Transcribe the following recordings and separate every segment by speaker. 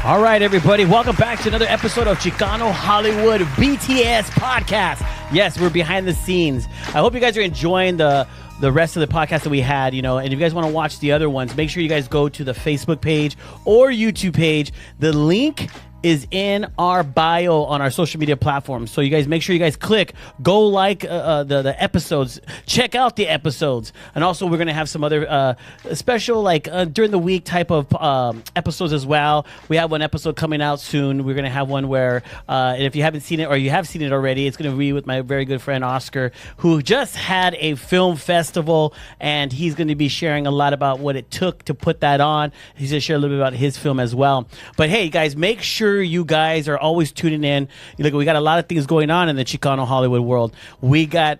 Speaker 1: All right, everybody. Welcome back to another episode of Chicano Hollywood BTS Podcast. Yes, we're behind the scenes. I hope you guys are enjoying the rest of the podcast that we had, and if you guys want to watch the other ones, make sure you guys go to the Facebook page or YouTube page. The link is in our bio on our social media platforms. So you guys make sure you guys click, go like the episodes, check out the episodes. And also we're going to have some other special during the week type of episodes as well. We have one episode coming out soon. We're going to have one where and if you haven't seen it or you have seen it already, it's going to be with my very good friend Oscar, who just had a film festival, and he's going to be sharing a lot about what it took to put that on. He's going to share a little bit about his film as well. But hey, guys, make sure you guys are always tuning in. Look, we got a lot of things going on in the Chicano Hollywood world. We got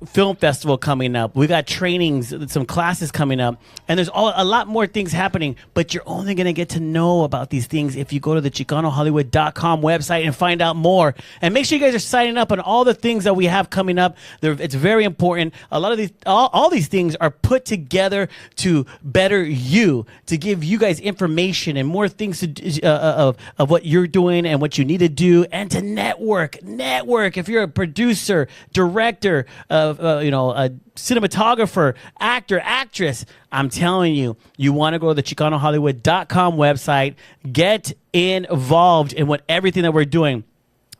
Speaker 1: film festival coming up. We got trainings, some classes coming up, and there's a lot more things happening. But you're only going to get to know about these things if you go to the ChicanoHollywood.com website and find out more. And make sure you guys are signing up on all the things that we have coming up. It's very important. A lot of these, all these things are put together to better you, to give you guys information and more things of what you're doing and what you need to do, and to network. If you're a producer, director, a cinematographer, actor, actress, I'm telling you, you want to go to the ChicanoHollywood.com website, get involved in everything that we're doing.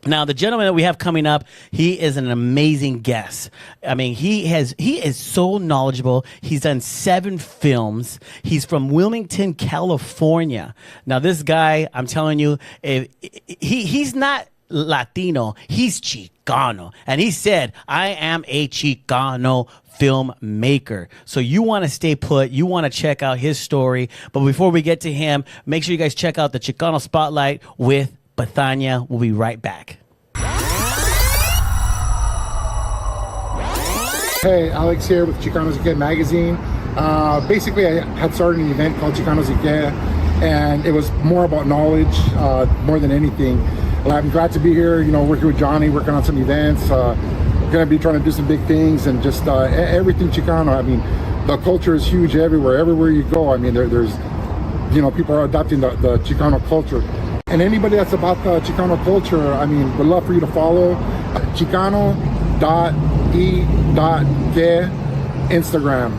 Speaker 1: Now, the gentleman that we have coming up, he is an amazing guest. I mean, he is so knowledgeable. He's done 7 films. He's from Wilmington, California. Now, this guy, I'm telling you, he's not Latino. He's Chicano. And he said, I am a Chicano filmmaker. So you want to stay put. You want to check out his story. But before we get to him, make sure you guys check out the Chicano Spotlight with Bethania. We'll be right back.
Speaker 2: Hey, Alex here with Chicano Zique magazine. Basically, I had started an event called Chicano Zique, and it was more about knowledge more than anything. I'm glad to be here, working with Johnny, working on some events. Going to be trying to do some big things, and just everything Chicano. I mean, the culture is huge everywhere you go. I mean, there's people are adopting the Chicano culture. And anybody that's about the Chicano culture, I mean, would love for you to follow Chicano.e.que Instagram.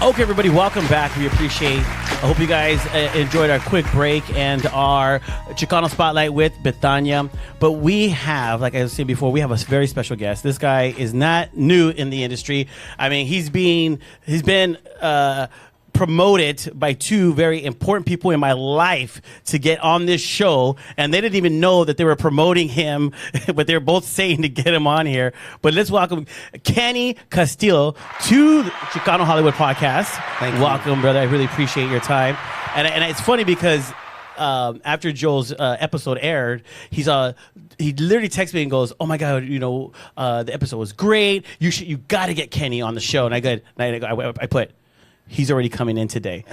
Speaker 1: Okay, everybody, welcome back. We appreciate. I hope you guys enjoyed our quick break and our Chicano Spotlight with Bethania. But we have, like I was saying before, we have a very special guest. This guy is not new in the industry. I mean, he's been promoted by 2 very important people in my life to get on this show, and they didn't even know that they were promoting him, but they're both saying to get him on here. But let's welcome Kenneth Castillo to the Chicano Hollywood Podcast.
Speaker 3: Thank you.
Speaker 1: Welcome, brother. I really appreciate your time. And it's funny because after Joel's episode aired, he literally texted me and goes, "Oh my God, the episode was great. You got to get Kenny on the show." And I put, he's already coming in today.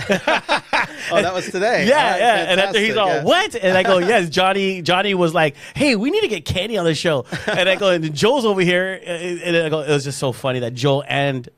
Speaker 3: Oh, that was today.
Speaker 1: Yeah. And after he's all, what? And I go, yes, Johnny was like, hey, we need to get Kenny on the show. And I go, and Joel's over here. And I go, it was just so funny that Joel and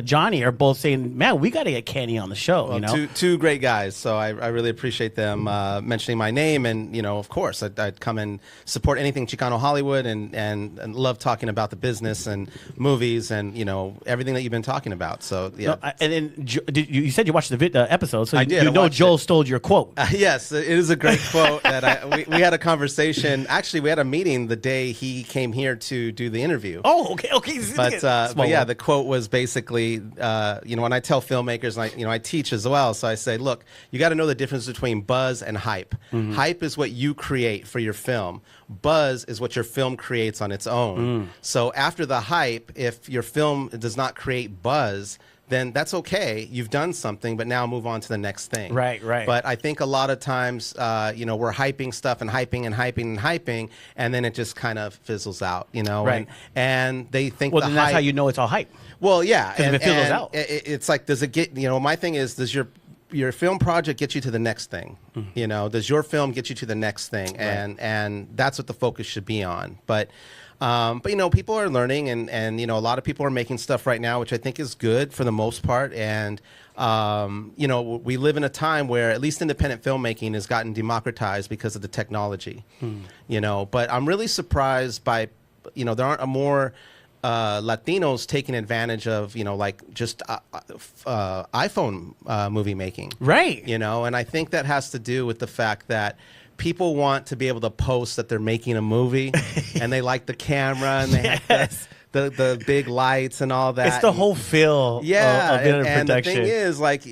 Speaker 1: Johnny are both saying, man, we got to get Kenny on the show.
Speaker 3: Well, two great guys. So I really appreciate them mentioning my name. And, of course, I'd come and support anything Chicano Hollywood and love talking about the business and movies and, everything that you've been talking about. So, yeah.
Speaker 1: No, and then you said you watched the episode. So
Speaker 3: I did.
Speaker 1: Joel stole your quote.
Speaker 3: Yes, it is a great quote. That we had a conversation. Actually, we had a meeting the day he came here to do the interview.
Speaker 1: Oh, okay.
Speaker 3: But yeah, the quote was basically, when I tell filmmakers, and I teach as well, so I say, look, you got to know the difference between buzz and hype. Mm-hmm. Hype is what you create for your film. Buzz is what your film creates on its own. So after the hype, if your film does not create buzz, then that's okay. You've done something, but now move on to the next thing.
Speaker 1: Right.
Speaker 3: But I think a lot of times, we're hyping stuff and hyping, and then it just kind of fizzles out,
Speaker 1: Right.
Speaker 3: And they think
Speaker 1: then that's how you know it's all hype.
Speaker 3: Well, yeah.
Speaker 1: Because if it fizzles out.
Speaker 3: It's like, does it get, my thing is, does your film project get you to the next thing? Mm-hmm. Does your film get you to the next thing?
Speaker 1: Right.
Speaker 3: And that's what the focus should be on. But But you know, people are learning, and you know, a lot of people are making stuff right now, which I think is good for the most part. And you know, we live in a time where at least independent filmmaking has gotten democratized because of the technology. You know, but I'm really surprised by, you know, there aren't more Latinos taking advantage of, you know, like just iPhone movie making.
Speaker 1: Right.
Speaker 3: You know, and I think that has to do with the fact that people want to be able to post that they're making a movie and they like the camera and they have the big lights and all that.
Speaker 1: It's the whole feel of
Speaker 3: and the
Speaker 1: production.
Speaker 3: thing is, like,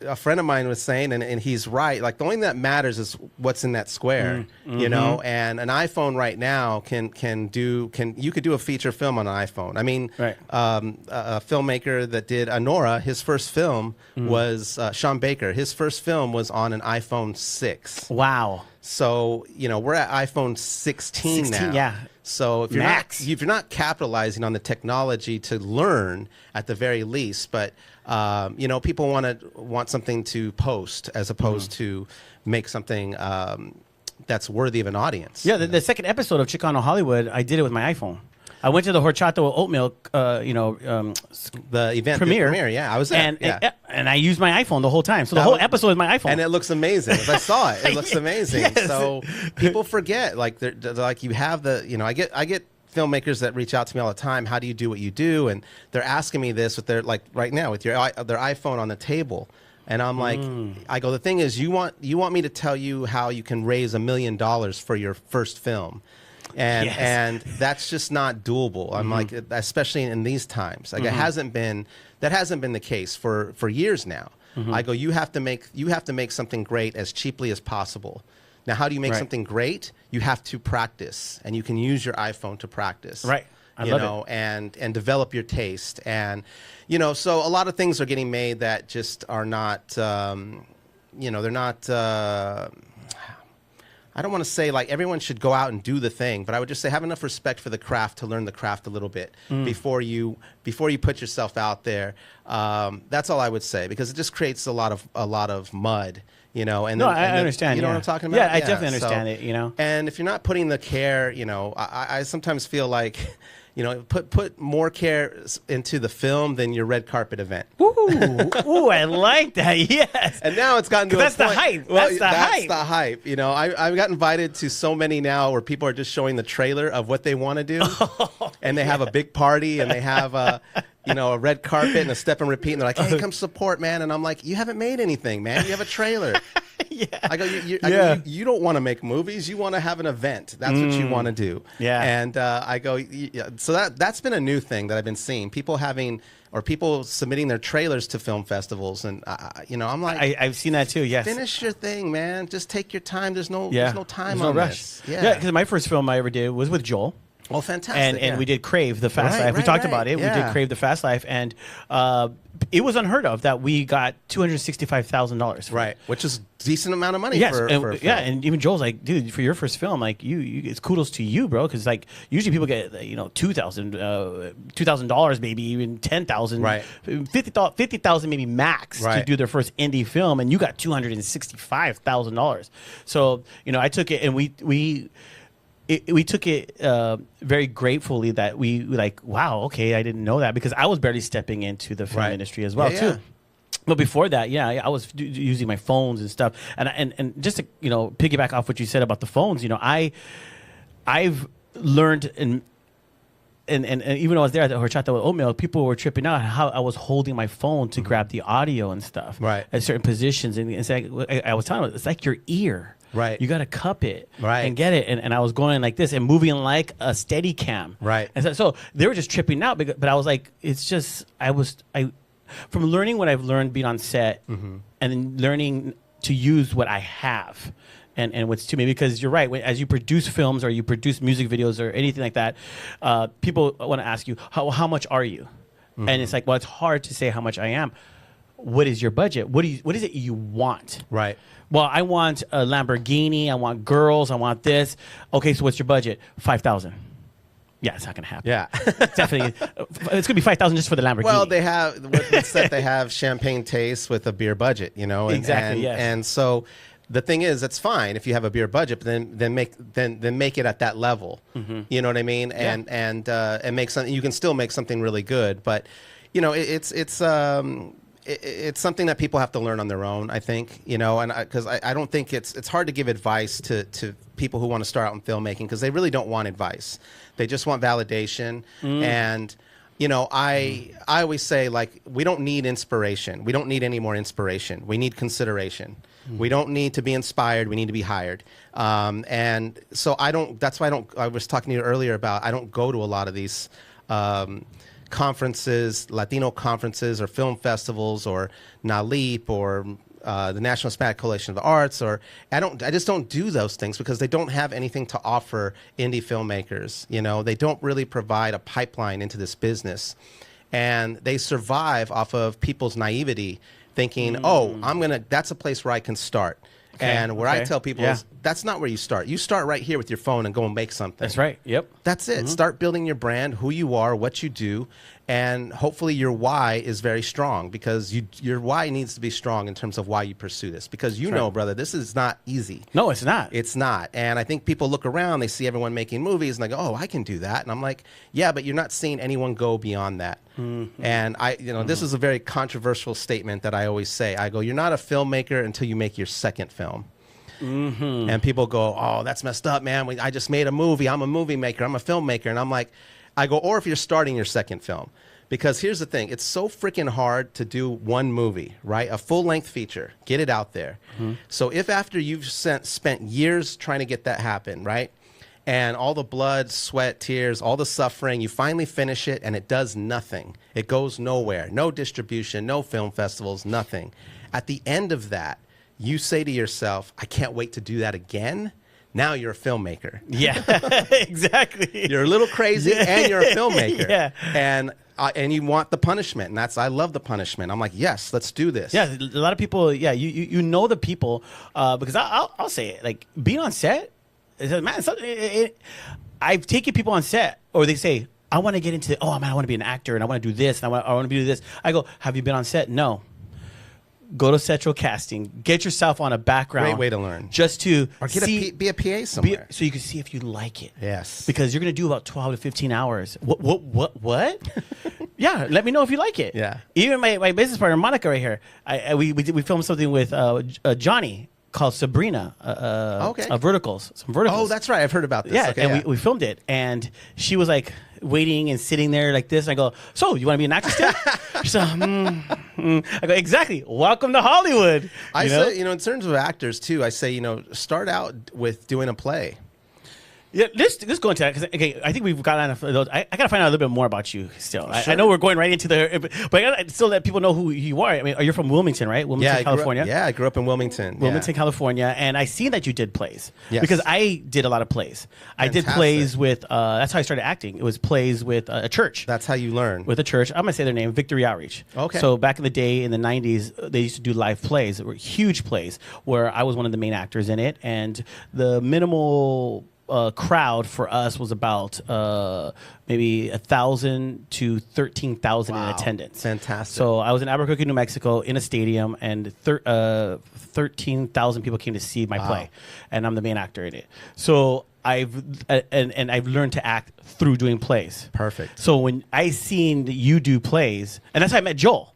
Speaker 3: a friend of mine was saying, and he's right, like the only thing that matters is what's in that square, you know, and an iPhone right now you could do a feature film on an iPhone. I mean, a filmmaker that did Anora, his first film was Sean Baker. His first film was on an iPhone 6.
Speaker 1: Wow.
Speaker 3: So, you know, we're at iPhone 16 now.
Speaker 1: Yeah.
Speaker 3: So if you're not capitalizing on the technology to learn at the very least, but you know, people want something to post as opposed to make something that's worthy of an audience.
Speaker 1: Yeah, the second episode of Chicano Hollywood, I did it with my iPhone. I went to the horchata with oat milk,
Speaker 3: the event
Speaker 1: premiere.
Speaker 3: Yeah, I was there.
Speaker 1: And I used my iPhone the whole time. So the whole episode is my iPhone,
Speaker 3: and it looks amazing. As I saw it, it looks amazing.
Speaker 1: Yes.
Speaker 3: So people forget, like, they're like, you have the, you know, I get filmmakers that reach out to me all the time. How do you do what you do? And they're asking me this with their, like, right now with their iPhone on the table. And I'm like, I go, the thing is, you want me to tell you how you can raise $1 million for your first film. And that's just not doable. I'm like, especially in these times, like that hasn't been the case for years now. I go, you have to make something great as cheaply as possible. Now, how do you make something great? You have to practice, and you can use your iPhone to practice.
Speaker 1: Right. I love it.
Speaker 3: And develop your taste. And, you know, so a lot of things are getting made that just are not, you know, they're not, I don't want to say like everyone should go out and do the thing, but I would just say have enough respect for the craft to learn the craft a little bit before you put yourself out there. That's all I would say, because it just creates a lot of mud, you know. And
Speaker 1: I understand.
Speaker 3: You know what I'm talking about?
Speaker 1: Yeah, I definitely understand it. You know.
Speaker 3: And if you're not putting the care, you know, I sometimes feel like, you know, put more care into the film than your red carpet event.
Speaker 1: Ooh, I like that. Yes.
Speaker 3: And now it's gotten to a point.
Speaker 1: That's the hype.
Speaker 3: Well,
Speaker 1: that's
Speaker 3: the hype. You know, I got invited to so many now where people are just showing the trailer of what they want to do, and they have a big party, and they have a red carpet and a step and repeat, and they're like, "Hey, come support, man." And I'm like, "You haven't made anything, man. You have a trailer." I go, you don't want to make movies. You want to have an event. That's what you want to do. Yeah. And I go, so that's been a new thing that I've been seeing. People submitting their trailers to film festivals, and I'm like,
Speaker 1: I've seen that too. Yes.
Speaker 3: Finish your thing, man. Just take your time. There's no time
Speaker 1: no
Speaker 3: on
Speaker 1: rush.
Speaker 3: this.
Speaker 1: Yeah. Because my first film I ever did was with Joel.
Speaker 3: Oh, fantastic.
Speaker 1: And we did Crave, The Fast Life. We talked about it. Yeah. We did Crave, The Fast Life. And it was unheard of that we got $265,000.
Speaker 3: Right. Which is a decent amount of money for a film.
Speaker 1: Yeah, and even Joel's like, dude, for your first film, like, it's kudos to you, bro. Because, like, usually people get, $2,000 maybe, even $10,000. Right. $50,000 maybe max to do their first indie film. And you got $265,000. So, I took it, and we took it very gratefully that we like, wow, okay, I didn't know that, because I was barely stepping into the film industry as well too. But before that, I was using my phones and stuff. And just to piggyback off what you said about the phones, I've learned and even though I was there at the horchata with oatmeal, people were tripping out how I was holding my phone to grab the audio and stuff at certain positions. And it's like, I was telling them, it's like your ear. Right. You got to cup it and get it. And I was going like this and moving like a steady cam. Right. And so they were just tripping out. But I was like, it's just, from learning what I've learned being on set and then learning to use what I have and what's to me, because you're right. As you produce films or you produce music videos or anything like that, people want to ask you, how much are you? And it's like, well, it's hard to say how much I am. What is your budget? What is it you want? Right. Well, I want a Lamborghini. I want girls. I want this. Okay, so what's your budget? $5,000. Yeah, it's not gonna happen. Yeah, definitely. It's gonna be $5,000 just for the Lamborghini.
Speaker 3: Well, they have what's that? They have champagne taste with a beer budget. And,
Speaker 1: exactly. Yes.
Speaker 3: And so, The thing is, that's fine if you have a bigger budget, but then make it at that level. You know what I mean? And make something. You can still make something really good, but you know, it's something that people have to learn on their own, I think. You know, and because I don't think it's hard to give advice to people who want to start out in filmmaking, because they really don't want advice. They just want validation. And you know, I always say, like, we don't need inspiration. We don't need any more inspiration. We need consideration. We don't need to be inspired. We need to be hired. And so that's why I was talking to you earlier about, I don't go to a lot of these conferences, Latino conferences or film festivals or NALEAP or the National Hispanic Coalition of the Arts, or I just don't do those things because they don't have anything to offer indie filmmakers. You know, they don't really provide a pipeline into this business, and they survive off of people's naivety, thinking, oh, that's a place where I can start. Okay. And where I tell people is, that's not where you start. You start right here with your phone and go and make something.
Speaker 1: That's right. Yep.
Speaker 3: That's it. Start building your brand, who you are, what you do, and hopefully your why is very strong, because your why needs to be strong in terms of why you pursue this. Because you know, brother, this is not easy.
Speaker 1: No, it's not.
Speaker 3: It's not. And I think people look around, they see everyone making movies, and they go, oh, I can do that. And I'm like, yeah, but you're not seeing anyone go beyond that. And this is a very controversial statement that I always say. I go, you're not a filmmaker until you make your second film. And people go, oh, that's messed up, man. I just made a movie. I'm a movie maker. I'm a filmmaker. And I'm like, I go, or if you're starting your second film. Because here's the thing. It's so freaking hard to do one movie, right? A full-length feature. Get it out there. So if after you've spent years trying to get that happen, right? And all the blood, sweat, tears, all the suffering, you finally finish it and it does nothing. It goes nowhere. No distribution, no film festivals, nothing. At the end of that, you say to yourself, I can't wait to do that again. Now you're a filmmaker.
Speaker 1: Yeah, exactly.
Speaker 3: You're a little crazy and you're a filmmaker. And you want the punishment. And I love the punishment. I'm like, yes, let's do this.
Speaker 1: Yeah, a lot of people, you know the people, because I'll say it, like being on set, man, I've taken people on set, or they say, I want to get into, I want to be an actor and I want to do this and I want to do this. I go, have you been on set? No. Go to Central Casting. Get yourself on a background.
Speaker 3: Great way to learn.
Speaker 1: Just to
Speaker 3: or be a PA somewhere.
Speaker 1: So you can see if you like it.
Speaker 3: Yes.
Speaker 1: Because you're going to do about 12 to 15 hours. What? Yeah, let me know if you like it.
Speaker 3: Yeah.
Speaker 1: Even my business partner, Monica, right here, we filmed something with Johnny called Sabrina, Verticals. Some Verticals.
Speaker 3: Oh, that's right. I've heard about this.
Speaker 1: Yeah, and we filmed it. And she was like waiting and sitting there like this. And I go, so you want to be an actress still? She's like, I go, exactly. Welcome to Hollywood.
Speaker 3: I say, in terms of actors too, I say, start out with doing a play.
Speaker 1: Yeah, let's go into that, because I think we've got enough of those. I got to find out a little bit more about you still. Sure. I know we're going right into but I got to still let people know who you are. I mean, you're from Wilmington, right? Wilmington, California.
Speaker 3: I grew up in Wilmington.
Speaker 1: California, and I seen that you did plays.
Speaker 3: Yes.
Speaker 1: Because I did a lot of plays. Fantastic. I did plays with, that's how I started acting. It was plays with a church.
Speaker 3: That's how you learn.
Speaker 1: With a church. I'm going to say their name, Victory Outreach.
Speaker 3: Okay.
Speaker 1: So back in the day, in the 90s, they used to do live plays. They were huge plays where I was one of the main actors in it, and the minimal crowd for us was about maybe 1,000 to 13,000 in attendance.
Speaker 3: Fantastic.
Speaker 1: So I was in Albuquerque, New Mexico, in a stadium, and 13,000 people came to see my play, and I'm the main actor in it. So I've learned to act through doing plays.
Speaker 3: Perfect.
Speaker 1: So when I seen you do plays, and that's how I met Joel.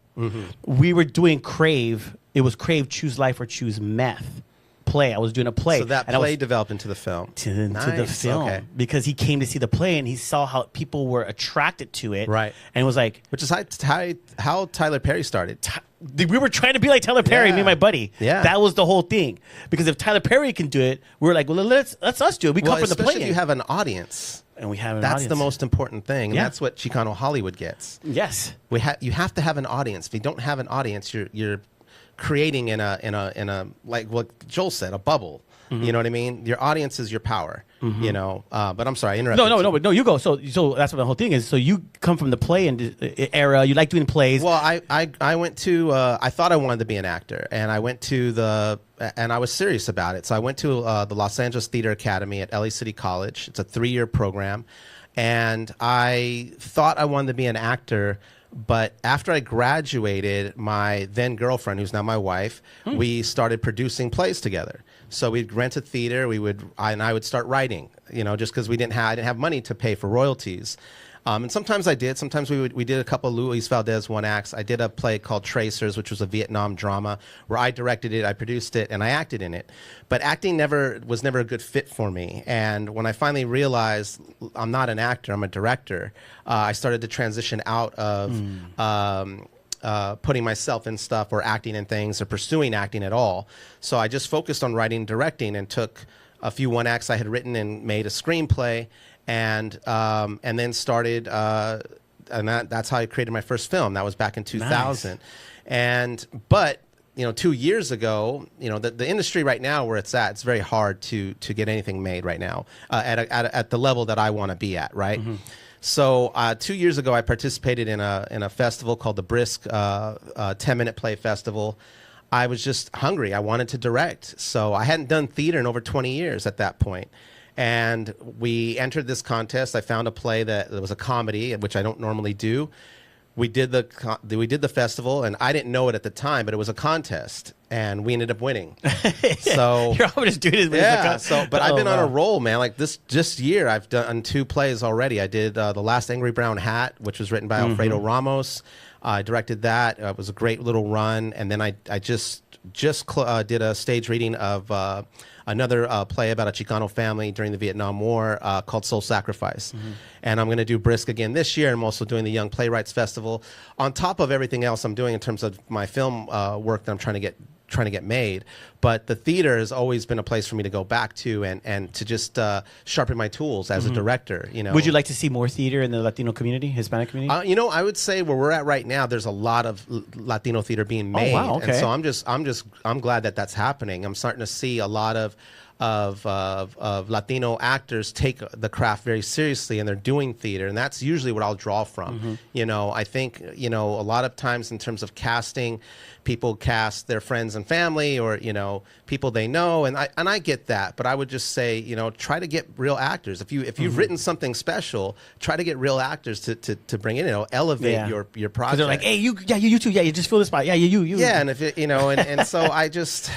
Speaker 1: We were doing Crave. It was Crave, Choose Life or Choose Meth. Play. I was doing a play.
Speaker 3: So that play developed into the film.
Speaker 1: To the film. Because he came to see the play and he saw how people were attracted to it.
Speaker 3: Right.
Speaker 1: And was like...
Speaker 3: Which is how Tyler Perry started.
Speaker 1: We were trying to be like Tyler Perry, me and my buddy.
Speaker 3: Yeah.
Speaker 1: That was the whole thing. Because if Tyler Perry can do it, we were like, well, let's us do it. We come from the play.
Speaker 3: Especially if you have an audience.
Speaker 1: And we have an
Speaker 3: audience.
Speaker 1: That's
Speaker 3: the most important thing. And that's what Chicano Hollywood gets.
Speaker 1: Yes.
Speaker 3: You have to have an audience. If you don't have an audience, you're creating in a like what Joel said, a bubble. You know what I mean? Your audience is your power. But I'm sorry, I interrupted.
Speaker 1: No, you go. So that's what the whole thing is. So you come from the play era. You like doing plays.
Speaker 3: Well, I went to. I thought I wanted to be an actor, and I went to and I was serious about it. So I went to the Los Angeles Theater Academy at LA City College. It's a 3-year program, and I thought I wanted to be an actor. But after I graduated, my then girlfriend, who's now my wife, we started producing plays together. So we'd rent a theater. I would start writing, just because I didn't have money to pay for royalties. And sometimes I did. Sometimes we did a couple of Luis Valdez one acts. I did a play called Tracers, which was a Vietnam drama where I directed it, I produced it, and I acted in it. But acting was never a good fit for me. And when I finally realized I'm not an actor, I'm a director, I started to transition out of putting myself in stuff or acting in things or pursuing acting at all. So I just focused on writing and directing and took a few one acts I had written and made a screenplay. And then started, and that's how I created my first film. That was back in 2000. Nice. But 2 years ago, the industry right now where it's at, it's very hard to get anything made right now at the level that I want to be at, right? Mm-hmm. So 2 years ago, I participated in a festival called the Brisk 10-Minute Play Festival. I was just hungry. I wanted to direct. So I hadn't done theater in over 20 years at that point. And we entered this contest. I found a play that was a comedy, which I don't normally do. We did the festival, and I didn't know it at the time, but it was a contest, and we ended up winning. So
Speaker 1: you're always doing it.
Speaker 3: Yeah. But I've been on a roll, man. Like this year, I've done 2 plays already. I did The Last Angry Brown Hat, which was written by Alfredo Ramos. I directed that. It was a great little run, and then I just did a stage reading of another play about a Chicano family during the Vietnam War called Soul Sacrifice. Mm-hmm. And I'm going to do Brisk again this year. I'm also doing the Young Playwrights Festival. On top of everything else I'm doing in terms of my film work that I'm trying to get made. But the theater has always been a place for me to go back to and to just sharpen my tools as a director.
Speaker 1: Would you like to see more theater in the Latino community, Hispanic community?
Speaker 3: I would say where we're at right now, there's a lot of Latino theater being made.
Speaker 1: Oh, wow, okay.
Speaker 3: And so I'm glad that that's happening. I'm starting to see a lot of Latino actors take the craft very seriously, and they're doing theater, and that's usually what I'll draw from. I think a lot of times in terms of casting, people cast their friends and family or people they know, and I get that, but I would just say try to get real actors. If you've written something special, try to get real actors to bring in, elevate your project.
Speaker 1: They're like, hey, you too, you just fill the spot, you.
Speaker 3: Yeah, and if it, and so I just.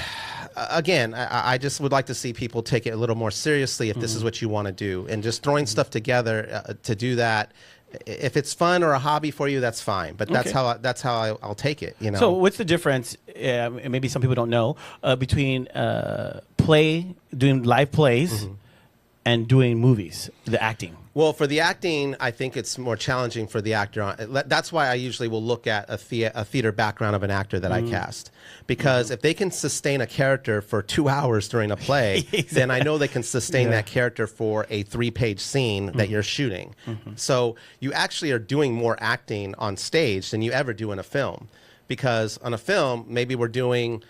Speaker 3: Again, I just would like to see people take it a little more seriously if this is what you want to do, and just throwing stuff together to do that. If it's fun or a hobby for you, that's fine. But that's how I'll take it.
Speaker 1: So what's the difference? Maybe some people don't know between doing live plays and doing movies, the acting.
Speaker 3: Well, for the acting, I think it's more challenging for the actor. That's why I usually will look at a theater background of an actor that I cast. Because if they can sustain a character for 2 hours during a play, then I know they can sustain that character for a 3-page scene that you're shooting. So you actually are doing more acting on stage than you ever do in a film. Because on a film, maybe we're doing,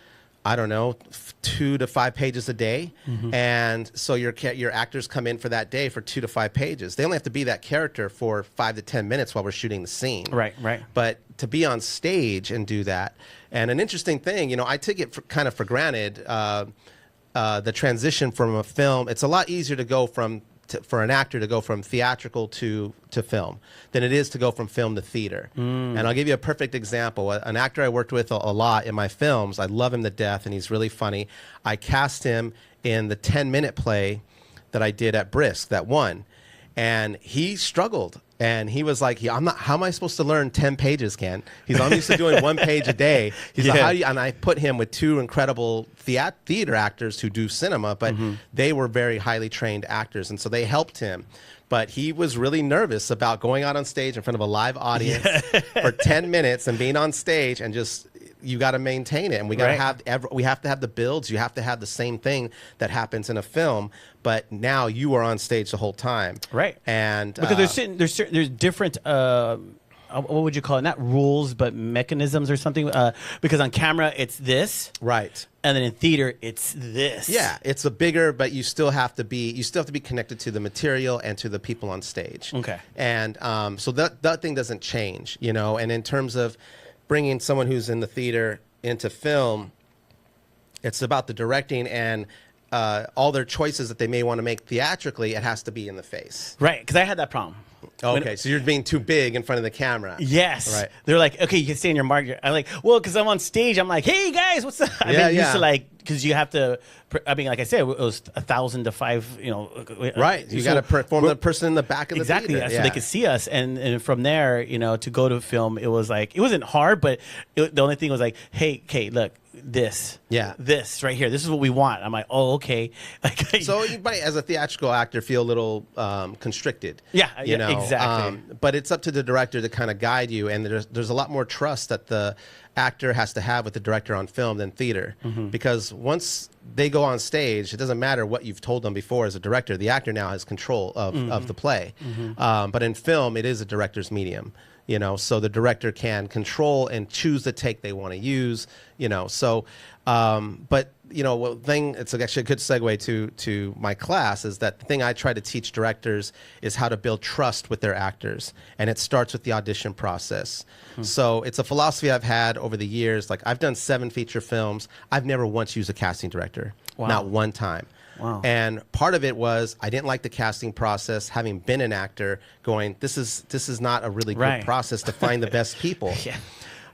Speaker 3: I don't know, 2 to 5 pages a day. And so your actors come in for that day for 2 to 5 pages. They only have to be that character for 5 to 10 minutes while we're shooting the scene.
Speaker 1: Right.
Speaker 3: But to be on stage and do that. And an interesting thing, I take it kind of for granted, the transition from a film. It's a lot easier to go for an actor to go from theatrical to film than it is to go from film to theater. And I'll give you a perfect example. An actor I worked with a lot in my films, I love him to death, and he's really funny. I cast him in the 10-minute play that I did at Brisk that won. And he struggled. And he was like, how am I supposed to learn 10 pages, Ken? I'm used to doing 1 page a day. He's like, and I put him with 2 incredible theater actors who do cinema, but they were very highly trained actors. And so they helped him. But he was really nervous about going out on stage in front of a live audience for 10 minutes and being on stage and just... You got to maintain it, and we got to we have to have the builds. You have to have the same thing that happens in a film, but now you are on stage the whole time,
Speaker 1: right?
Speaker 3: And
Speaker 1: because there's different what would you call it? Not rules, but mechanisms or something. Because on camera it's this,
Speaker 3: right,
Speaker 1: and then in theater it's this.
Speaker 3: Yeah, it's a bigger, but you still have to be connected to the material and to the people on stage.
Speaker 1: Okay,
Speaker 3: and so that thing doesn't change, And in terms of bringing someone who's in the theater into film, it's about the directing and all their choices that they may want to make theatrically. It has to be in the face,
Speaker 1: right? Because I had that problem.
Speaker 3: Okay, so you're being too big in front of the camera.
Speaker 1: Yes.
Speaker 3: Right.
Speaker 1: They're like, okay, you can stay in your mark. I'm like, well, because I'm on stage. I'm like, hey, guys, what's up? I've been used to like, because you have to, I mean, like I said, it was 1,000 to 5, you know.
Speaker 3: Right. You got to perform the person in the back of the theater.
Speaker 1: Exactly. So they could see us. And from there, you know, to go to film, it was like, it wasn't hard, but the only thing was like, hey, Kate, look. This right here, this is what we want. I'm like, oh, okay. Like,
Speaker 3: so you might, as a theatrical actor, feel a little constricted.
Speaker 1: You know, exactly.
Speaker 3: But it's up to the director to kind of guide you, and there's a lot more trust that the actor has to have with the director on film than theater, because once they go on stage, it doesn't matter what you've told them before as a director. The actor now has control of the play, but in film, it is a director's medium. You know, so the director can control and choose the take they want to use, you know. So, but, you know, one thing, it's actually a good segue to my class, is that the thing I try to teach directors is how to build trust with their actors. And it starts with the audition process. So it's a philosophy I've had over the years. Like, I've done 7 feature films. I've never once used a casting director. Wow. Not one time.
Speaker 1: Wow.
Speaker 3: And part of it was I didn't like the casting process, having been an actor, going, this is not a really good process to find the best people.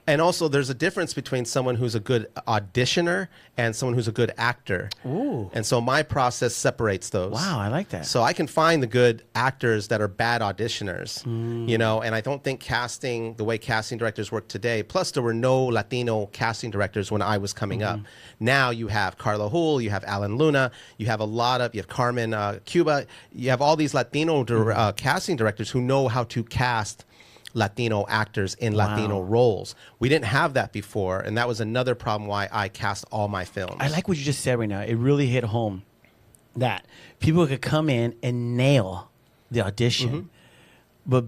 Speaker 3: And also, there's a difference between someone who's a good auditioner and someone who's a good actor.
Speaker 1: Ooh.
Speaker 3: And so my process separates those.
Speaker 1: Wow, I like that.
Speaker 3: So I can find the good actors that are bad auditioners, you know, and I don't think casting, the way casting directors work today, plus there were no Latino casting directors when I was coming up. Now you have Carla Hull, you have Alan Luna, you have you have Carmen Cuba, you have all these Latino casting directors who know how to cast Latino actors in Latino roles. We didn't have that before, and that was another problem why I cast all my films.
Speaker 1: I like what you just said right now. It really hit home that people could come in and nail the audition, but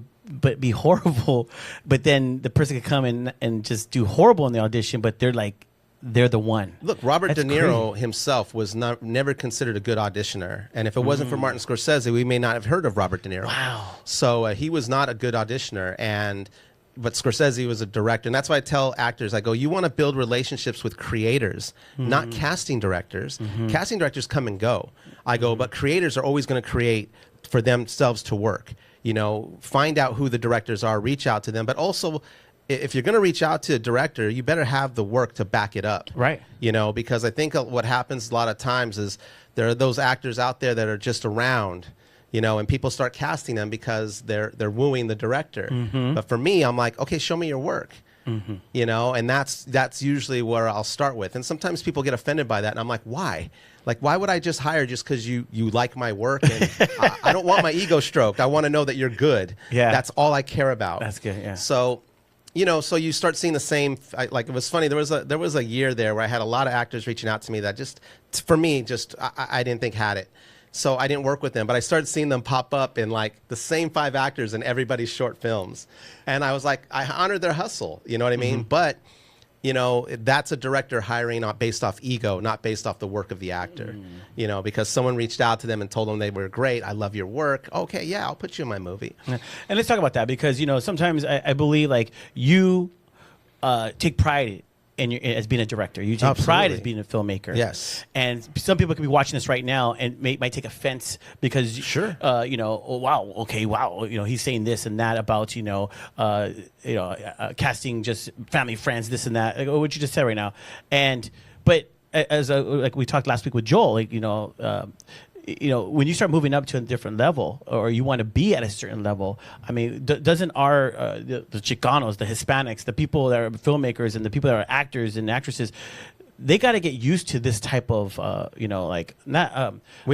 Speaker 1: be horrible. But then the person could come in and just do horrible in the audition, but they're the one.
Speaker 3: Look, Robert De Niro himself was never considered a good auditioner. And if it wasn't for Martin Scorsese, we may not have heard of Robert De Niro.
Speaker 1: Wow.
Speaker 3: So he was not a good auditioner. But Scorsese was a director. And that's why I tell actors, I go, you want to build relationships with creators, not casting directors. Casting directors come and go. I go, but creators are always going to create for themselves to work. You know, find out who the directors are, reach out to them. But also, if you're going to reach out to a director, you better have the work to back it up.
Speaker 1: Right.
Speaker 3: You know, because I think what happens a lot of times is there are those actors out there that are just around, you know, and people start casting them because they're wooing the director. But for me, I'm like, okay, show me your work. You know, and that's usually where I'll start with. And sometimes people get offended by that, and I'm like, why? Like, why would I just hire just because you like my work? And I don't want my ego stroked. I want to know that you're good.
Speaker 1: Yeah.
Speaker 3: That's all I care about.
Speaker 1: That's good, yeah.
Speaker 3: So, you know, so you start seeing the same, like, it was funny. There was a year there where I had a lot of actors reaching out to me that just, for me, just, I didn't think had it. So I didn't work with them, but I started seeing them pop up in like the same 5 actors in everybody's short films. And I was like, I honored their hustle, you know what I mean? But, you know, that's a director hiring not based off ego, not based off the work of the actor, you know, because someone reached out to them and told them they were great. I love your work. Okay, yeah, I'll put you in my movie.
Speaker 1: And let's talk about that, because, you know, sometimes I believe like you take pride as being a director. You take pride as being a filmmaker.
Speaker 3: Yes.
Speaker 1: And some people could be watching this right now and might take offense because, you know, oh, wow, okay, wow, you know, he's saying this and that about, casting just family, friends, this and that. Like, what you just said right now. But as like we talked last week with Joel, like, when you start moving up to a different level, or you want to be at a certain level, I mean, doesn't the Chicanos, the Hispanics, the people that are filmmakers and the people that are actors and actresses, they got to get used to this type of,
Speaker 3: we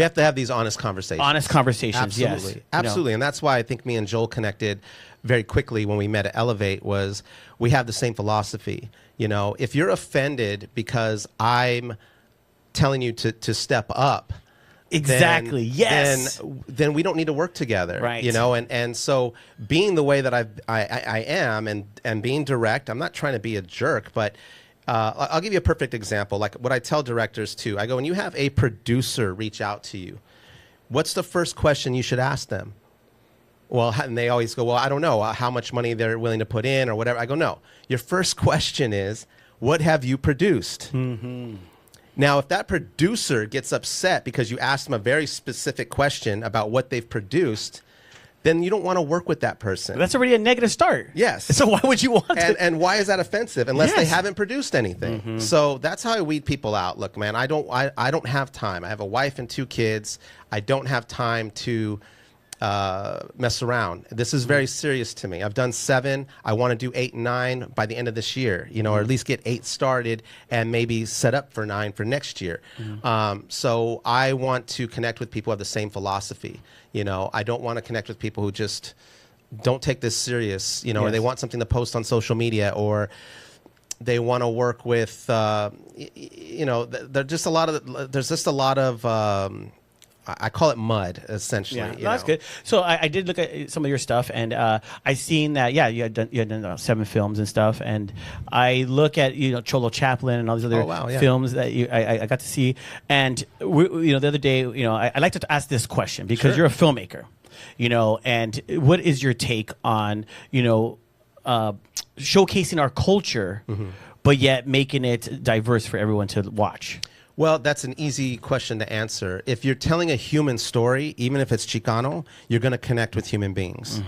Speaker 3: have to have these honest conversations.
Speaker 1: Honest conversations,
Speaker 3: absolutely.
Speaker 1: Yes.
Speaker 3: Absolutely. And that's why I think me and Joel connected very quickly when we met at Elevate, was we have the same philosophy. You know, if you're offended because I'm telling you to step up,
Speaker 1: exactly. Yes.
Speaker 3: Then we don't need to work together,
Speaker 1: right?
Speaker 3: You know, and so being the way that I am, and being direct. I'm not trying to be a jerk, but I'll give you a perfect example. Like what I tell directors too. I go, when you have a producer reach out to you, what's the first question you should ask them? Well, and they always go, well, I don't know how much money they're willing to put in or whatever. I go, no. Your first question is, what have you produced? Now, if that producer gets upset because you asked them a very specific question about what they've produced, then you don't want to work with that person.
Speaker 1: That's already a negative start.
Speaker 3: Yes.
Speaker 1: So why would you want to?
Speaker 3: And why is that offensive unless they
Speaker 1: Yes.
Speaker 3: haven't produced anything? So that's how I weed people out. Look, man, I don't have time. I have a wife and 2 kids. I don't have time to mess around. This is very serious to me. I've done 7. I want to do 8 and 9 by the end of this year, or at least get 8 started and maybe set up for 9 for next year. So I want to connect with people who have the same philosophy. I don't want to connect with people who just don't take this serious, or they want something to post on social media, or they want to work with, there's just a lot of, I call it mud, essentially.
Speaker 1: Yeah, that's good. So I did look at some of your stuff, and I seen that you had done 7 films and stuff, and I look at Cholo Chaplin and all these other films that I got to see, and the other day I like to ask this question because you're a filmmaker, and what is your take on showcasing our culture, but yet making it diverse for everyone to watch?
Speaker 3: Well, that's an easy question to answer. If you're telling a human story, even if it's Chicano, you're going to connect with human beings.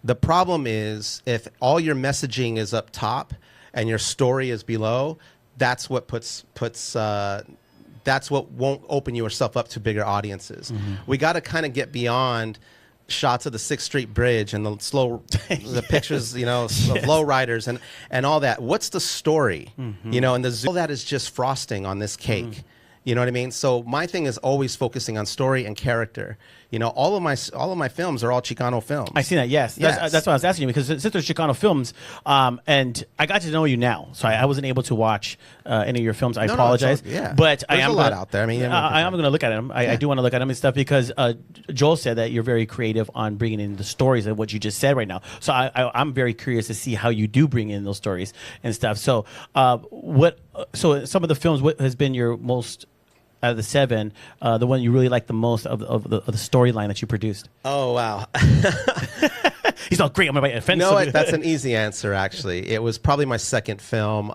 Speaker 3: The problem is if all your messaging is up top and your story is below, that's what that's what won't open yourself up to bigger audiences. We got to kind of get beyond shots of the 6th Street Bridge and the pictures, of lowriders and all that. What's the story? And all that is just frosting on this cake. You know what I mean? So my thing is always focusing on story and character. All of my films are all Chicano films.
Speaker 1: I see that. Yes. That's why I was asking you, because since there's Chicano films, and I got to know you now, so I wasn't able to watch any of your films. I apologize. But
Speaker 3: there's a lot out there. I mean,
Speaker 1: I am going to look at them. I do want to look at them and stuff because Joel said that you're very creative on bringing in the stories of what you just said right now. So I'm very curious to see how you do bring in those stories and stuff. So So some of the films, what has been your most, out of the 7, the one you really like the most of the storyline that you produced?
Speaker 3: Oh, wow.
Speaker 1: He's all great. I'm going to offend
Speaker 3: No, that's an easy answer, actually. It was probably my 2nd film.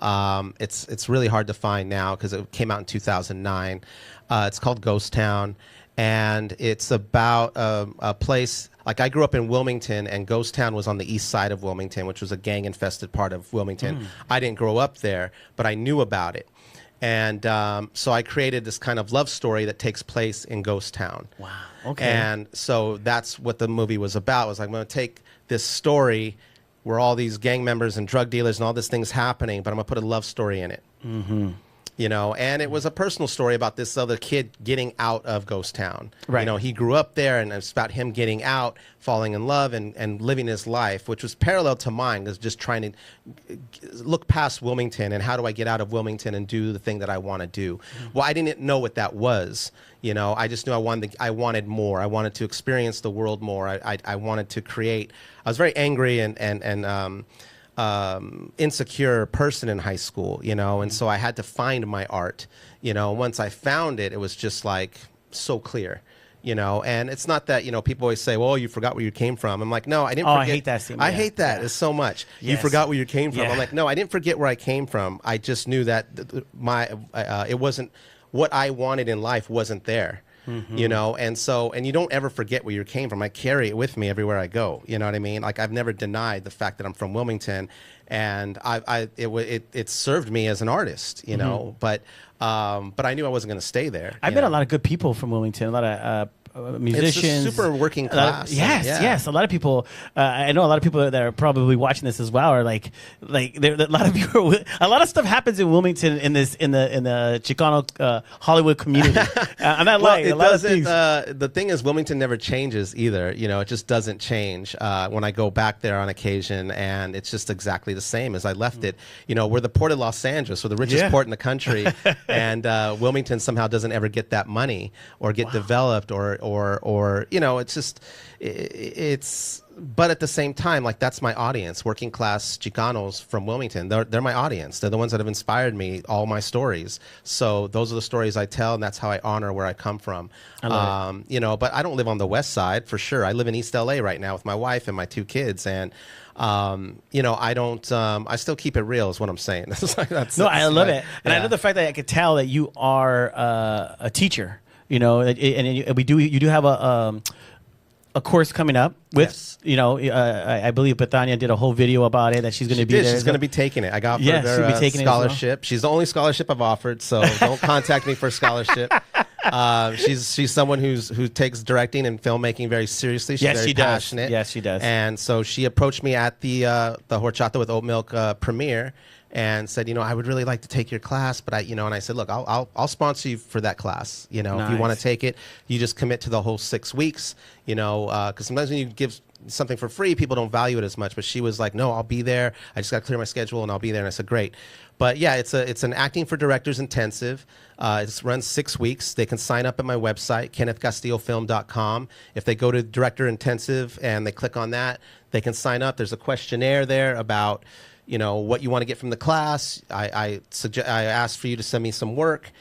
Speaker 3: It's really hard to find now because it came out in 2009. It's called Ghost Town, and it's about a place. Like, I grew up in Wilmington, and Ghost Town was on the east side of Wilmington, which was a gang-infested part of Wilmington. I didn't grow up there, but I knew about it. And so I created this kind of love story that takes place in Ghost Town.
Speaker 1: Wow. Okay.
Speaker 3: And so that's what the movie was about. It was like, I'm going to take this story where all these gang members and drug dealers and all this thing's happening, but I'm going to put a love story in it. And it was a personal story about this other kid getting out of Ghost Town.
Speaker 1: Right.
Speaker 3: He grew up there, and it's about him getting out, falling in love, and living his life, which was parallel to mine, was just trying to look past Wilmington and how do I get out of Wilmington and do the thing that I want to do. Well, I didn't know what that was. I just knew I wanted more. I wanted to experience the world more. I wanted to create. I was very angry and insecure person in high school, and so I had to find my art. Once I found it, it was just like so clear. And it's not that, people always say, well, you forgot where you came from. I'm like, no, I didn't forget.
Speaker 1: I hate that scene.
Speaker 3: I hate that. It's so much. You forgot where you came from. I'm like, no, I didn't forget where I came from. I just knew that it wasn't what I wanted in life wasn't there. And you don't ever forget where you came from. I carry it with me everywhere I go. You know what I mean? Like, I've never denied the fact that I'm from Wilmington, and it served me as an artist, but I knew I wasn't going to stay there.
Speaker 1: I've met a lot of good people from Wilmington, a lot of musicians.
Speaker 3: It's a super working class.
Speaker 1: Yes. A lot of people. I know a lot of people that are probably watching this as well are like a lot of people. A lot of stuff happens in Wilmington in the Chicano Hollywood community. I'm not lying.
Speaker 3: It
Speaker 1: a lot
Speaker 3: doesn't.
Speaker 1: of things.
Speaker 3: The thing is, Wilmington never changes either. It just doesn't change. When I go back there on occasion, and it's just exactly the same as I left it. We're the port of Los Angeles, we're the richest port in the country, and Wilmington somehow doesn't ever get that money or get developed or it's just but at the same time, like, that's my audience, working class Chicanos from Wilmington. They're my audience. They're the ones that have inspired me, all my stories. So those are the stories I tell, and that's how I honor where I come from. But I don't live on the west side for sure. I live in East LA right now with my wife and my 2 kids, and I don't. I still keep it real, is what I'm saying.
Speaker 1: I love it, and I love the fact that I could tell that you are a teacher. And you do have a a course coming up with,
Speaker 3: Yes.
Speaker 1: I believe Bethania did a whole video about it that she's going to be there.
Speaker 3: She's going to be taking it. I got
Speaker 1: Yes,
Speaker 3: her
Speaker 1: she'll be taking it as well.
Speaker 3: scholarship. She's the only scholarship I've offered, so don't contact me for a scholarship. She's someone who takes directing and filmmaking very seriously. She's very passionate.
Speaker 1: Yes, she does.
Speaker 3: And so she approached me at the Horchata with Oat Milk premiere and said, I would really like to take your class, but and I said, look, I'll sponsor you for that class. If you want to take it, you just commit to the whole 6 weeks. Because sometimes when you give something for free, people don't value it as much. But she was like, no, I'll be there. I just got to clear my schedule and I'll be there. And I said, great. But yeah, it's an acting for directors intensive. It runs 6 weeks. They can sign up at my website, KennethCastilloFilm.com. If they go to Director Intensive and they click on that, they can sign up. There's a questionnaire there about what you want to get from the class. I asked for you to send me some work,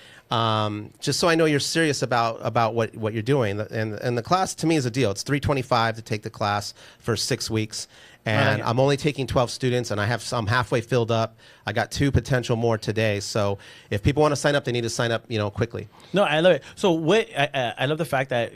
Speaker 3: just so I know you're serious about what you're doing. And the class to me is a deal. It's $325 to take the class for 6 weeks. And I'm only taking 12 students, and I'm halfway filled up. I got 2 potential more today. So if people want to sign up, they need to sign up, quickly.
Speaker 1: No, I love it. So I love the fact that,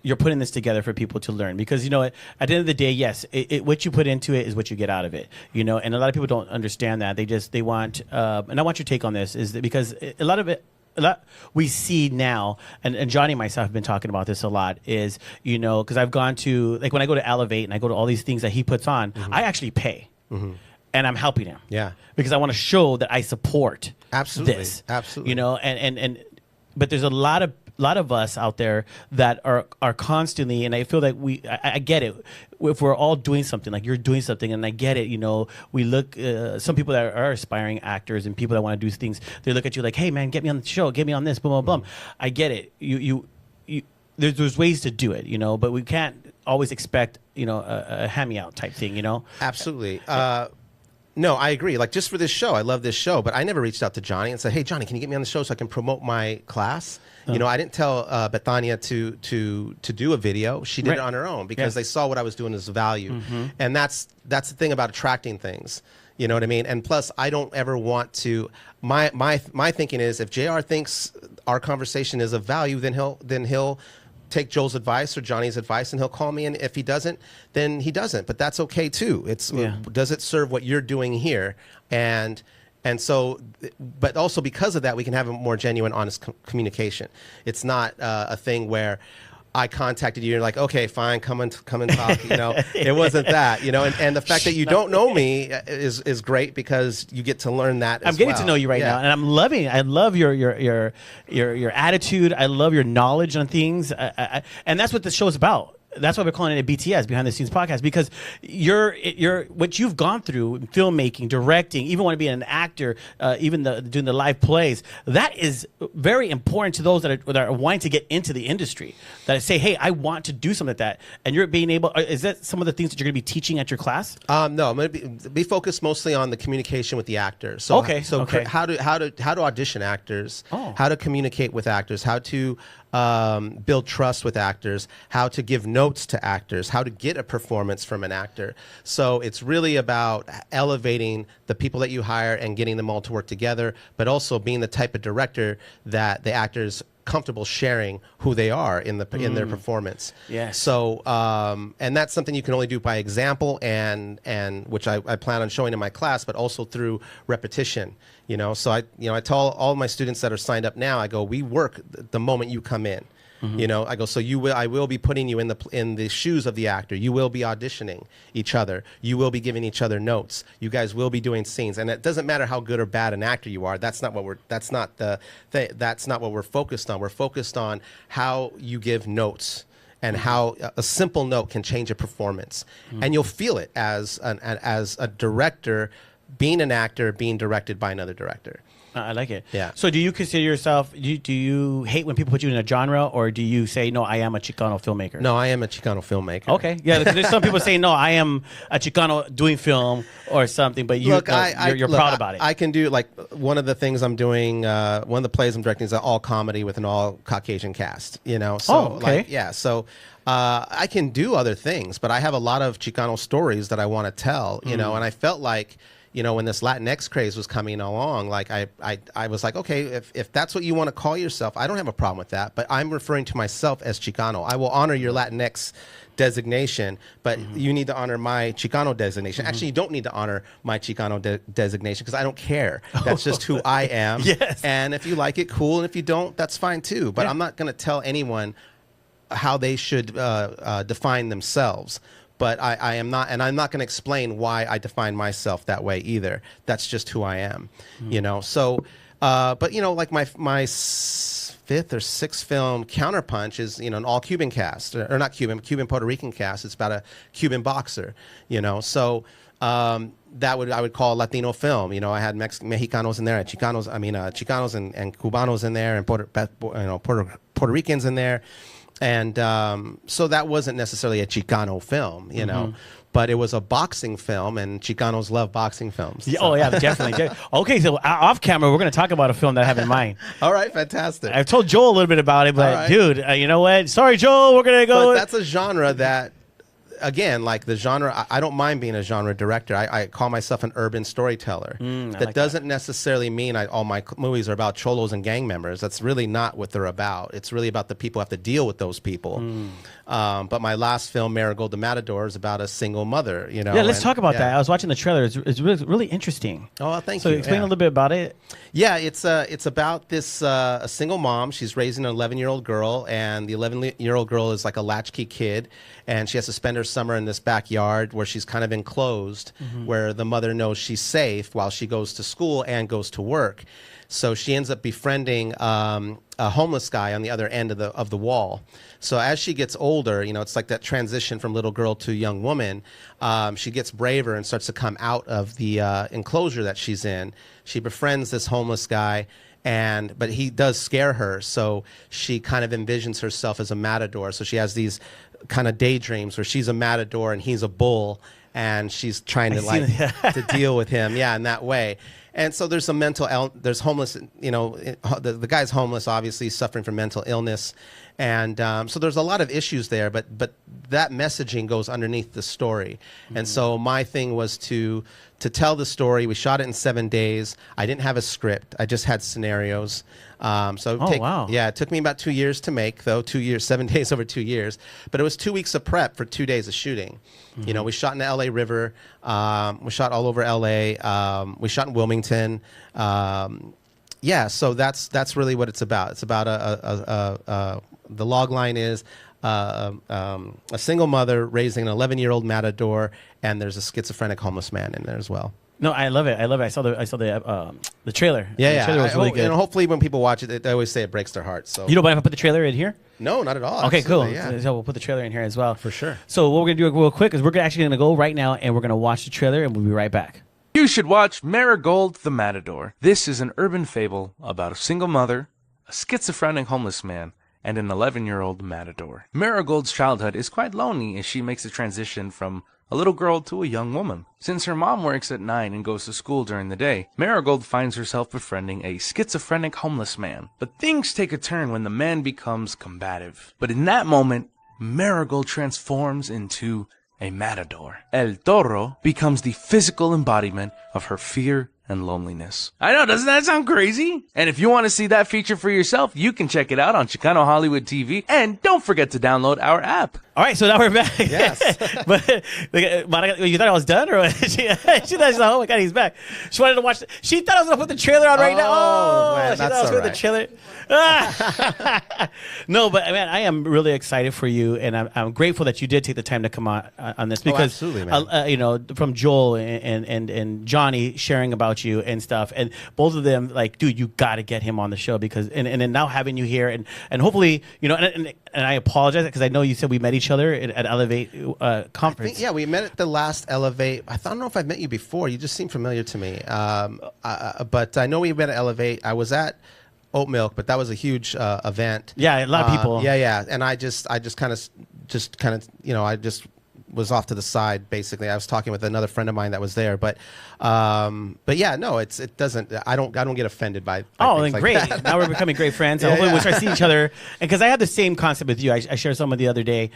Speaker 1: you're putting this together for people to learn, because at the end of the day, yes, what you put into it is what you get out of it, and a lot of people don't understand that. They want, and I want your take on this, is that because a lot we see now, and Johnny and myself have been talking about this a lot, is because I've gone to, like, when I go to Elevate and I go to all these things that he puts on, I actually pay. And I'm helping him. Yeah. Because I want to show that I support this. Absolutely. But there's a lot of us out there that are constantly, and I feel like I get it. If we're all doing something, like you're doing something, and I get it, we look, some people that are aspiring actors and people that want to do things, they look at you like, hey man, get me on the show, get me on this, boom, boom, boom. I get it. There's ways to do it, but we can't always expect, a hand-me-out type thing,
Speaker 3: Absolutely. No, I agree. Like, just for this show, I love this show, but I never reached out to Johnny and said, hey, Johnny, can you get me on the show so I can promote my class? I didn't tell Bethania to do a video. She did it on her own because they saw what I was doing as value. And that's the thing about attracting things. You know what I mean? And plus, I don't ever want to. My thinking is, if JR thinks our conversation is of value, then he'll take Joel's advice or Johnny's advice, and he'll call me. And if he doesn't, then he doesn't. But that's okay too. Does it serve what you're doing here? And so, but also because of that, we can have a more genuine, honest communication. It's not a thing where I contacted you and you're like, okay, fine, come and talk. It wasn't that. And the fact that you don't know me is great, because you get to learn that.
Speaker 1: I'm getting to know you right now, and I'm loving it. I love your attitude. I love your knowledge on things, and that's what the show is about. That's why we're calling it a BTS, behind the scenes podcast, because you're what you've gone through in filmmaking, directing, even want to be an actor, even doing the live plays. That is very important to those that are wanting to get into the industry, that say, hey, I want to do something like that. And you're being able, is that some of the things that you're going to be teaching at your class?
Speaker 3: No, I'm going to be focused mostly on the communication with the actors. So, how to audition actors, how to communicate with actors, how to build trust with actors, how to give notes to actors, how to get a performance from an actor. So it's really about elevating the people that you hire and getting them all to work together, but also being the type of director that the actors comfortable sharing who they are in their performance. Yes. So and that's something you can only do by example, and which I plan on showing in my class, but also through repetition. So I tell all my students that are signed up now, I go, we work the moment you come in. I go, so I will be putting you in the shoes of the actor. You will be auditioning each other. You will be giving each other notes. You guys will be doing scenes, and it doesn't matter how good or bad an actor you are. That's not what we're focused on. We're focused on how you give notes, and how a simple note can change a performance, and you'll feel it as a director, being an actor, being directed by another director.
Speaker 1: I like it.
Speaker 3: Yeah.
Speaker 1: So do you consider yourself, do you hate when people put you in a genre, or do you say, no, I am a Chicano filmmaker?
Speaker 3: No, I am a Chicano filmmaker.
Speaker 1: Okay. Yeah, there's some people saying, no, I am a Chicano doing film or something, but you're proud about it.
Speaker 3: I can do, like, one of the things I'm doing, one of the plays I'm directing is an all comedy with an all Caucasian cast, So, so I can do other things, but I have a lot of Chicano stories that I want to tell, and I felt like, when this Latinx craze was coming along, like I was like, okay, if that's what you want to call yourself, I don't have a problem with that. But I'm referring to myself as Chicano. I will honor your Latinx designation, but you need to honor my Chicano designation. Actually, you don't need to honor my Chicano designation because I don't care. That's just who I am.
Speaker 1: Yes.
Speaker 3: And if you like it, cool. And if you don't, that's fine too. But I'm not going to tell anyone how they should define themselves. But I am not, and I'm not going to explain why I define myself that way either. That's just who I am, So, but like my fifth or sixth film, Counterpunch, is an all Cuban cast, or not Cuban Puerto Rican cast. It's about a Cuban boxer, So I would call a Latino film. I had Mexicanos in there, and Chicanos and Cubanos in there, and Puerto Ricans in there. And so that wasn't necessarily a Chicano film, but it was a boxing film, and Chicanos love boxing films.
Speaker 1: Yeah, oh, yeah, definitely. Okay, so off camera, we're going to talk about a film that I have in mind.
Speaker 3: All right, fantastic.
Speaker 1: I've told Joel a little bit about it, but, dude, you know what? Sorry, Joel, we're going to go.
Speaker 3: But that's a genre that, again, like the genre, I don't mind being a genre director. I call myself an urban storyteller. That doesn't necessarily mean all my movies are about cholos and gang members. That's really not what they're about. It's really about the people who have to deal with those people. But my last film, Marigold the Matador, is about a single mother.
Speaker 1: Yeah, let's talk about that. I was watching the trailer. It's really interesting.
Speaker 3: Oh, thank
Speaker 1: you. So explain a little bit about it.
Speaker 3: Yeah, it's about this a single mom. She's raising an 11-year-old girl, and the 11-year-old girl is like a latchkey kid, and she has to spend her summer in this backyard where she's kind of enclosed, where the mother knows she's safe while she goes to school and goes to work. So she ends up befriending a homeless guy on the other end of the wall. So as she gets older, it's like that transition from little girl to young woman. She gets braver and starts to come out of the enclosure that she's in. She befriends this homeless guy, but he does scare her. So she kind of envisions herself as a matador. So she has these kind of daydreams where she's a matador and he's a bull, and she's trying to to deal with him, in that way. And so there's there's homeless, the guy's homeless, obviously suffering from mental illness. And so there's a lot of issues there, but that messaging goes underneath the story. And so my thing was to tell the story. We shot it in 7 days. I didn't have a script. I just had scenarios.
Speaker 1: Wow.
Speaker 3: Yeah, it took me about 2 years to make, though. 2 years, 7 days over 2 years. But it was 2 weeks of prep for 2 days of shooting. We shot in the LA River. We shot all over LA. We shot in Wilmington. So that's really what it's about. It's about the log line is a single mother raising an 11-year-old matador, and there's a schizophrenic homeless man in there as well.
Speaker 1: No, I love it. I saw the trailer.
Speaker 3: Yeah,
Speaker 1: the trailer was really good.
Speaker 3: Hopefully, when people watch it, they always say it breaks their heart. So
Speaker 1: you don't mind if I put the trailer in here?
Speaker 3: No, not at all.
Speaker 1: Okay,
Speaker 3: Absolutely,
Speaker 1: cool.
Speaker 3: Yeah.
Speaker 1: So we'll put the trailer in here as well.
Speaker 3: For sure.
Speaker 1: So what we're gonna do real quick is we're actually gonna go right now and we're gonna watch the trailer, and we'll be right back.
Speaker 4: You should watch Marigold the Matador. This is an urban fable about a single mother, a schizophrenic homeless man, and an 11-year-old matador. Marigold's childhood is quite lonely as she makes the transition from a little girl to a young woman. Since her mom works at 9 and goes to school during the day, Marigold finds herself befriending a schizophrenic homeless man. But things take a turn when the man becomes combative. But in that moment, Marigold transforms into a matador. El Toro becomes the physical embodiment of her fear and loneliness. I know, doesn't that sound crazy? And if you want to see that feature for yourself, you can check it out on Chicano Hollywood TV. And don't forget to download our app.
Speaker 1: All right, so now we're back.
Speaker 3: Yes.
Speaker 1: But you thought I was done, or she thought, oh my God, he's back. She wanted to watch. She thought I was going to put the trailer on right now. Oh,
Speaker 3: man,
Speaker 1: she thought I was going to put the trailer. No, but man, I am really excited for you, and I'm grateful that you did take the time to come on this because,
Speaker 3: absolutely, man.
Speaker 1: From Joel and Johnny sharing about you and stuff, and both of them like, dude, you got to get him on the show because, and then now having you here, and hopefully, and I apologize because I know you said we met each other at Elevate conference.
Speaker 3: We met at the last Elevate. I don't know if I've met you before. You just seem familiar to me. But I know we met at Elevate. I was at Oat Milk, but that was a huge event.
Speaker 1: Yeah, a lot of people.
Speaker 3: And I just kind of, I just was off to the side. Basically, I was talking with another friend of mine that was there, but yeah, no, it doesn't. I don't get offended by
Speaker 1: oh,
Speaker 3: things
Speaker 1: then
Speaker 3: like
Speaker 1: great.
Speaker 3: that.
Speaker 1: Now we're becoming great friends. Hopefully we'll start seeing each other. And because I have the same concept with you, I shared some of the other day.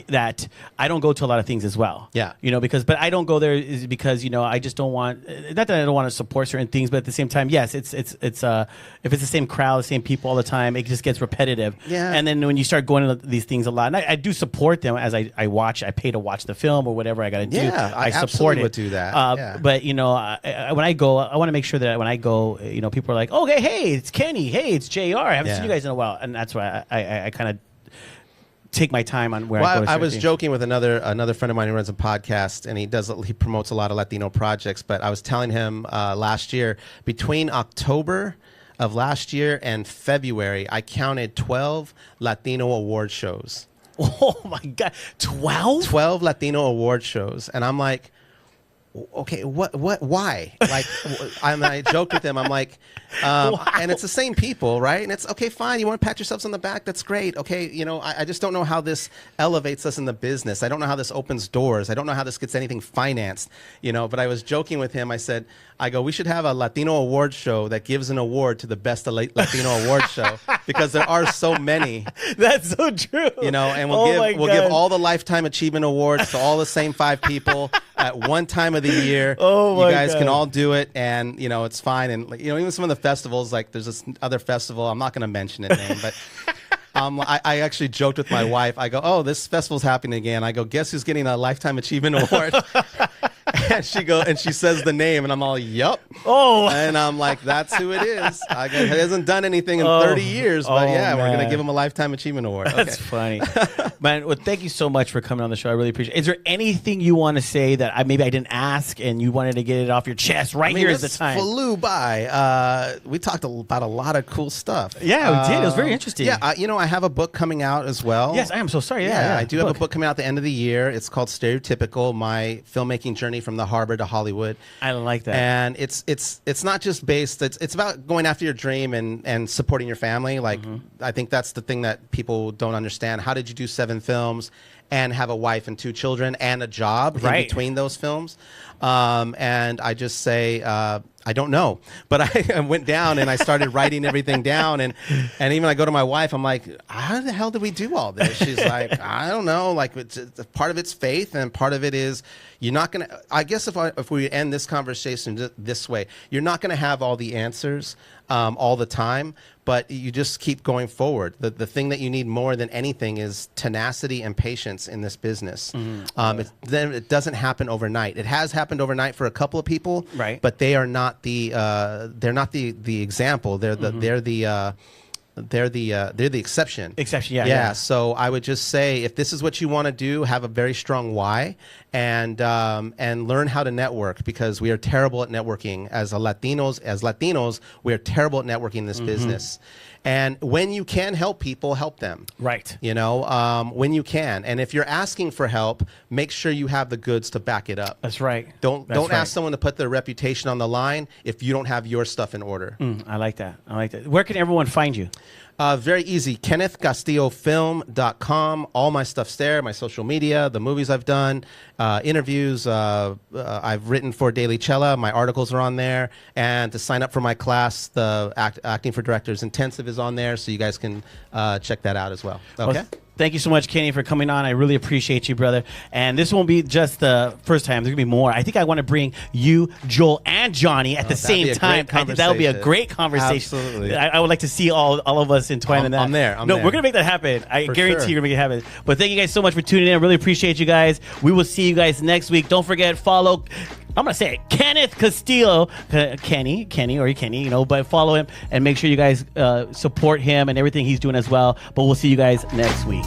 Speaker 1: that I don't go to a lot of things as well.
Speaker 3: Yeah.
Speaker 1: But I don't go there is because, I just don't want, not that I don't want to support certain things, but at the same time, yes, it's if it's the same crowd, the same people all the time, it just gets repetitive.
Speaker 3: Yeah.
Speaker 1: And then when you start going to these things a lot, and I do support them as I pay to watch the film or whatever I got to do.
Speaker 3: Yeah, I
Speaker 1: support
Speaker 3: absolutely
Speaker 1: it.
Speaker 3: would do that. Yeah.
Speaker 1: But, when I go, I want to make sure that when I go, people are like, okay, hey, it's Kenny. Hey, it's JR. I haven't seen you guys in a while. And that's why I kind of take my time on where I go.
Speaker 3: I was joking with another friend of mine who runs a podcast, and he promotes a lot of Latino projects. But I was telling him last year, between October of last year and February, I counted 12 Latino award shows.
Speaker 1: Oh my God, 12?
Speaker 3: 12 Latino award shows, and I'm like, okay, why? Like, I joked with him. I'm like, and it's the same people, right? And it's okay, fine. You want to pat yourselves on the back? That's great. Okay, I just don't know how this elevates us in the business. I don't know how this opens doors. I don't know how this gets anything financed. But I was joking with him. I go, we should have a Latino award show that gives an award to the best Latino award show, because there are so many.
Speaker 1: That's so true.
Speaker 3: And we'll give all the Lifetime Achievement Awards to all the same 5 people at one time of the year.
Speaker 1: Oh my
Speaker 3: You guys
Speaker 1: God.
Speaker 3: can all do it, and it's fine. And even some of the festivals, like there's this other festival, I'm not going to mention its name, but I actually joked with my wife. I go, oh, this festival's happening again. I go, guess who's getting a Lifetime Achievement Award? And she says the name, and I'm all, yup.
Speaker 1: Oh.
Speaker 3: And I'm like, that's who it is. I go, he hasn't done anything in 30 years, but we're going to give him a Lifetime Achievement Award.
Speaker 1: That's funny. Man, well, thank you so much for coming on the show. I really appreciate it. Is there anything you want to say that maybe I didn't ask and you wanted to get it off your chest? Here is the time.
Speaker 3: Flew by. We talked about a lot of cool stuff.
Speaker 1: Yeah, we did. It was very interesting.
Speaker 3: Yeah, I have a book coming out as well.
Speaker 1: Yes, I am so sorry.
Speaker 3: Yeah, I do have a book coming out at the end of the year. It's called Stereotypical: My Filmmaking Journey from the Harbor to Hollywood.
Speaker 1: I like that.
Speaker 3: And it's not just based. It's about going after your dream and supporting your family. Like, I think that's the thing that people don't understand. How did you do 7 films and have a wife and 2 children and a job in between those films? And I just say, I don't know, but I went down and I started writing everything down. And even I go to my wife, I'm like, how the hell did we do all this? She's like, I don't know. Like, part of it's faith and part of it is you're not going to, I guess if we end this conversation this way, you're not going to have all the answers all the time, but you just keep going forward. The thing that you need more than anything is tenacity and patience in this business. It doesn't happen overnight. It has happened overnight for a couple of people,
Speaker 1: right?
Speaker 3: But they are not the example. They're the exception.
Speaker 1: Exception, yeah.
Speaker 3: So I would just say, if this is what you want to do, have a very strong why, and learn how to network, because we are terrible at networking as Latinos. We are terrible at networking in this business. And when you can help people, help them.
Speaker 1: Right.
Speaker 3: When you can. And if you're asking for help, make sure you have the goods to back it up.
Speaker 1: That's right.
Speaker 3: Don't ask someone to put their reputation on the line if you don't have your stuff in order.
Speaker 1: I like that. Where can everyone find you?
Speaker 3: Very easy. KennethCastilloFilm.com. All my stuff's there. My social media, the movies I've done, interviews. I've written for Daily Cella. My articles are on there. And to sign up for my class, the Acting for Directors Intensive is on there, so you guys can check that out as well. Okay.
Speaker 1: Well, thank you so much, Kenny, for coming on. I really appreciate you, brother. And this won't be just the first time. There's going to be more. I think I want to bring you, Joel, and Johnny at the same time. I think that would be a great conversation.
Speaker 3: Absolutely.
Speaker 1: I would like to see all of us entwined in that.
Speaker 3: I'm there.
Speaker 1: We're going to make that happen. I guarantee you're going to make it happen. But thank you guys so much for tuning in. I really appreciate you guys. We will see you guys next week. Don't forget, follow... I'm going to say it, Kenneth Castillo, Kenny, but follow him and make sure you guys support him and everything he's doing as well. But we'll see you guys next week.